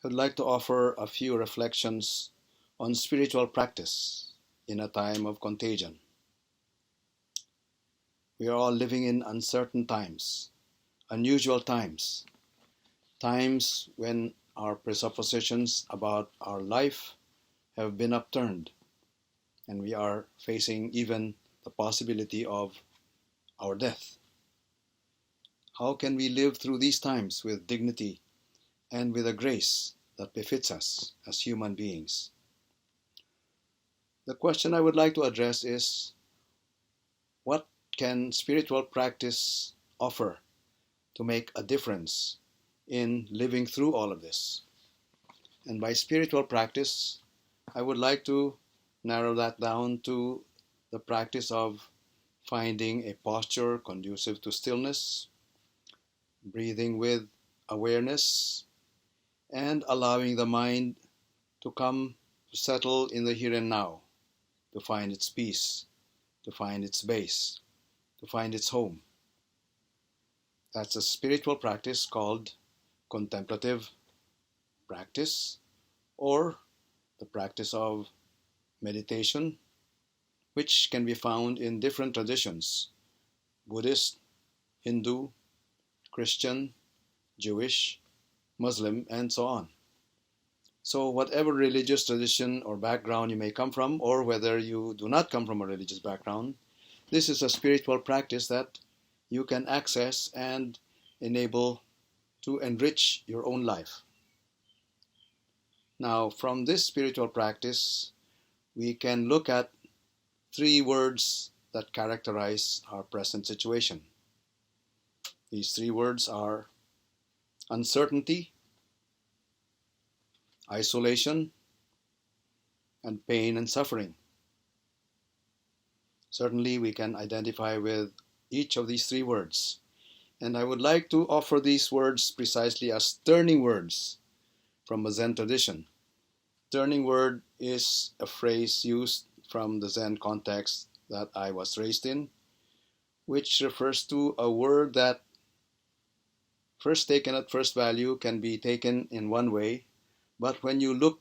I'd like to offer a few reflections on spiritual practice in a time of contagion. We are all living in uncertain times, unusual times, times when our presuppositions about our life have been upturned, and we are facing even the possibility of our death. How can we live through these times with dignity and with a grace that befits us as human beings? The question I would like to address is, what can spiritual practice offer to make a difference in living through all of this? And by spiritual practice, I would like to narrow that down to the practice of finding a posture conducive to stillness, breathing with awareness, and allowing the mind to come to settle in the here and now, to find its peace, to find its base, to find its home. That's a spiritual practice called contemplative practice, or the practice of meditation, which can be found in different traditions: Buddhist, Hindu, Christian, Jewish, Muslim, and so on. So whatever religious tradition or background you may come from, or whether you do not come from a religious background, this is a spiritual practice that you can access and enable to enrich your own life. Now, from this spiritual practice, we can look at three words that characterize our present situation. These three words are uncertainty, isolation, and pain and suffering. Certainly, we can identify with each of these three words. And I would like to offer these words precisely as turning words from a Zen tradition. Turning word is a phrase used from the Zen context that I was raised in, which refers to a word that, first taken at first value, can be taken in one way, but when you look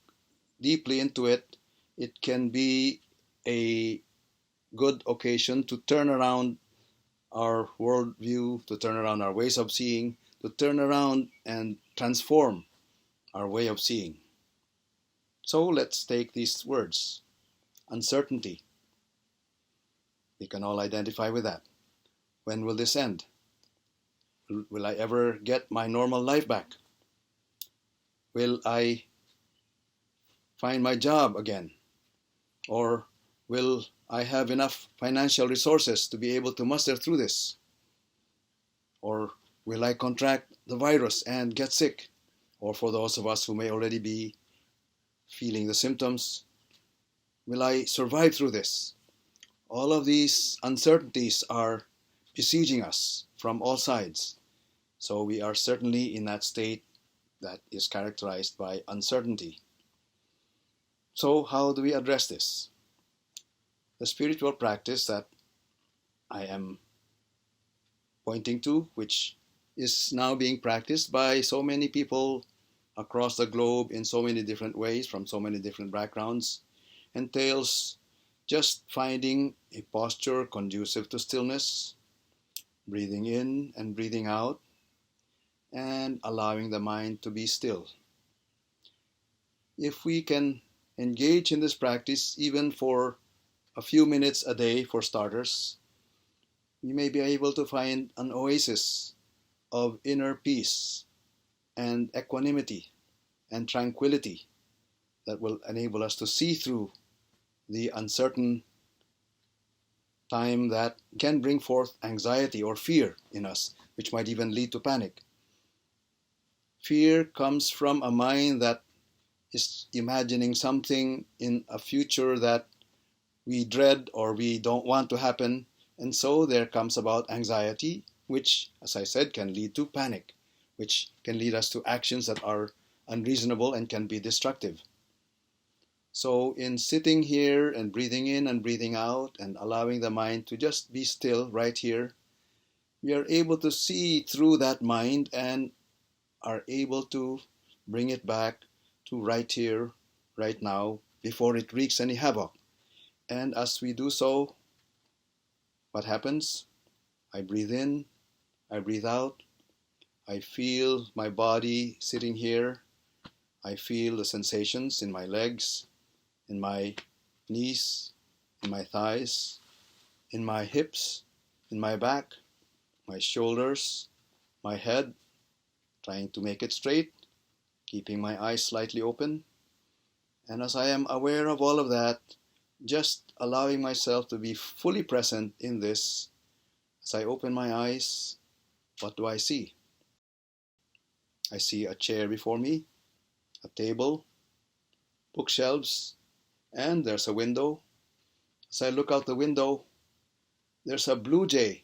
deeply into it, it can be a good occasion to turn around our worldview, to turn around our ways of seeing, to turn around and transform our way of seeing. So let's take these words. Uncertainty. We can all identify with that. When will this end? Will I ever get my normal life back? Will I find my job again? Or will I have enough financial resources to be able to muster through this? Or will I contract the virus and get sick? Or for those of us who may already be feeling the symptoms, will I survive through this? All of these uncertainties are besieging us from all sides. So we are certainly in that state that is characterized by uncertainty. So how do we address this? The spiritual practice that I am pointing to, which is now being practiced by so many people across the globe in so many different ways, from so many different backgrounds, entails just finding a posture conducive to stillness, breathing in and breathing out, and allowing the mind to be still. If we can engage in this practice even for a few minutes a day for starters, we may be able to find an oasis of inner peace and equanimity and tranquility that will enable us to see through the uncertain time that can bring forth anxiety or fear in us, which might even lead to panic. Fear comes from a mind that is imagining something in a future that we dread or we don't want to happen, and so there comes about anxiety, which, as I said, can lead to panic, which can lead us to actions that are unreasonable and can be destructive. So in sitting here and breathing in and breathing out and allowing the mind to just be still right here, we are able to see through that mind and are able to bring it back to right here, right now, before it wreaks any havoc. And as we do so, what happens? I breathe in, I breathe out, I feel my body sitting here, I feel the sensations in my legs, in my knees, in my thighs, in my hips, in my back, my shoulders, my head, trying to make it straight, keeping my eyes slightly open. And as I am aware of all of that, just allowing myself to be fully present in this, as I open my eyes, what do I see? I see a chair before me, a table, bookshelves, and there's a window. As I look out the window, there's a blue jay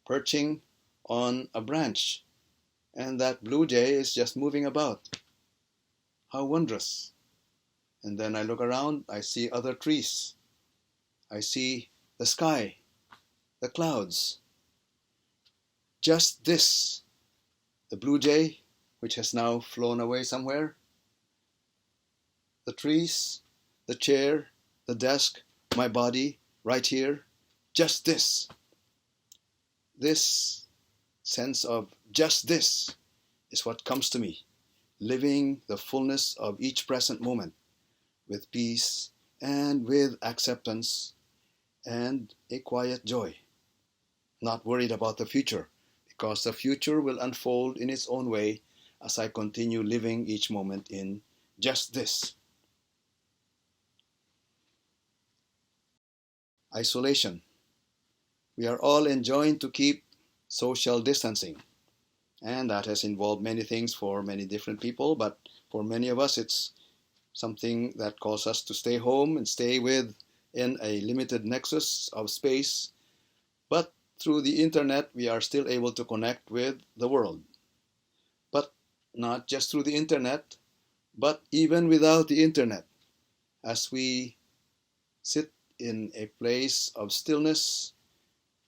perching on a branch, and that blue jay is just moving about. How wondrous! And then I look around, I see other trees. I see the sky, the clouds. Just this, the blue jay, which has now flown away somewhere, the trees, the chair, the desk, my body, right here, just this. This sense of just this is what comes to me, living the fullness of each present moment with peace and with acceptance and a quiet joy. Not worried about the future, because the future will unfold in its own way as I continue living each moment in just this. Isolation. We are all enjoined to keep social distancing, and that has involved many things for many different people, but for many of us it's something that calls us to stay home and stay within a limited nexus of space, but through the internet we are still able to connect with the world. But not just through the internet, but even without the internet, as we sit in a place of stillness,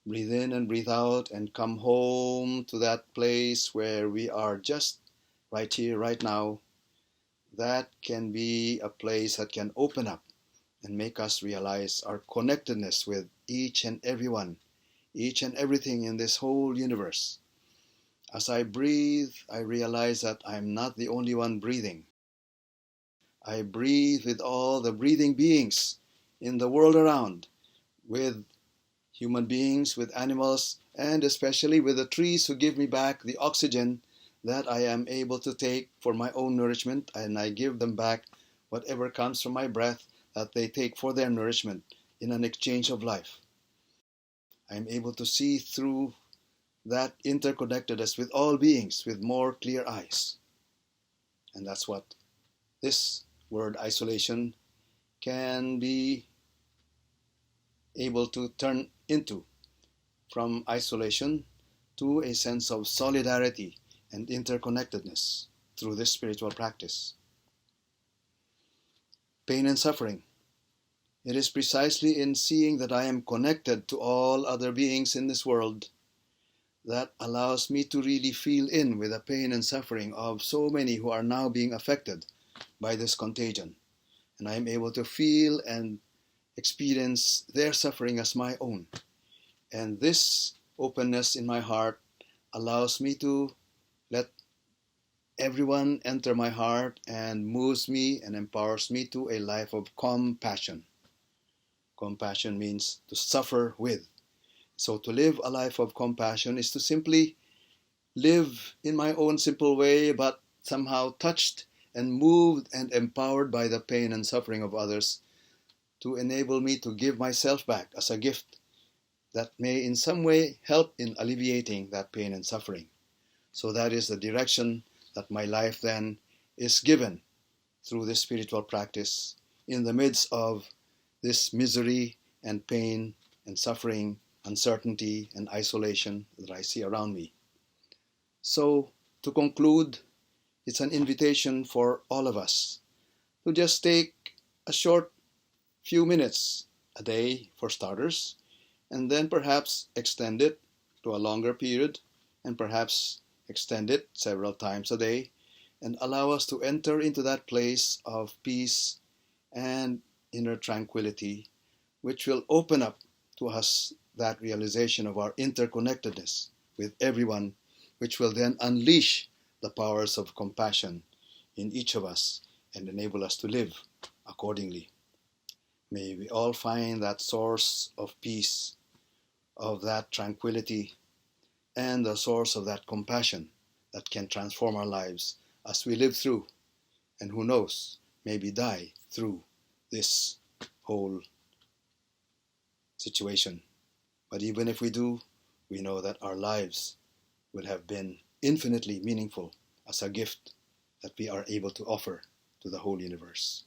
breathe in and breathe out, and come home to that place where we are just right here, right now, that can be a place that can open up and make us realize our connectedness with each and everyone, each and everything in this whole universe. As I breathe, I realize that I'm not the only one breathing. I breathe with all the breathing beings in the world around, with human beings, with animals, and especially with the trees who give me back the oxygen that I am able to take for my own nourishment, and I give them back whatever comes from my breath that they take for their nourishment in an exchange of life. I am able to see through that interconnectedness with all beings with more clear eyes. And that's what this word isolation can be able to turn into, from isolation to a sense of solidarity and interconnectedness through this spiritual practice. Pain and suffering. It is precisely in seeing that I am connected to all other beings in this world that allows me to really feel in with the pain and suffering of so many who are now being affected by this contagion. And I am able to feel and experience their suffering as my own. And this openness in my heart allows me to let everyone enter my heart and moves me and empowers me to a life of compassion. Compassion means to suffer with. So to live a life of compassion is to simply live in my own simple way, but somehow touched and moved and empowered by the pain and suffering of others, to enable me to give myself back as a gift that may in some way help in alleviating that pain and suffering. So that is the direction that my life then is given through this spiritual practice in the midst of this misery and pain and suffering, uncertainty and isolation that I see around me. So to conclude, it's an invitation for all of us to just take a short few minutes a day for starters, and then perhaps extend it to a longer period, and perhaps extend it several times a day, and allow us to enter into that place of peace and inner tranquility, which will open up to us that realization of our interconnectedness with everyone, which will then unleash the powers of compassion in each of us and enable us to live accordingly. May we all find that source of peace, of that tranquility, and the source of that compassion that can transform our lives as we live through, and who knows, maybe die through this whole situation. But even if we do, we know that our lives will have been infinitely meaningful as a gift that we are able to offer to the whole universe.